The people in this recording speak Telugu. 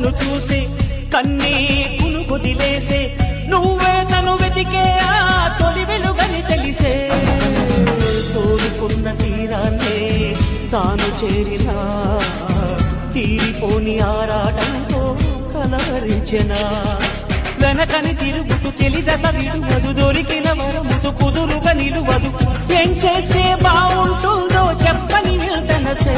నన్ను చూసే కన్నీ కునుకొదిలేసే నువ్వే తను వెతికే ఆ తొలి వెలుగని తెలిసే తోడుకున్న తీరాన్నే తాను చేరినా తీరిపోని ఆరాటంతో కలవరించెనా వెనకని తిరుగుతూ చెలిజత విలువదు దొరికిన వరముతు కుదురుగా నిలువదు ఏం చేస్తే బాగుంటుందో చెప్పని వెళ్తనసే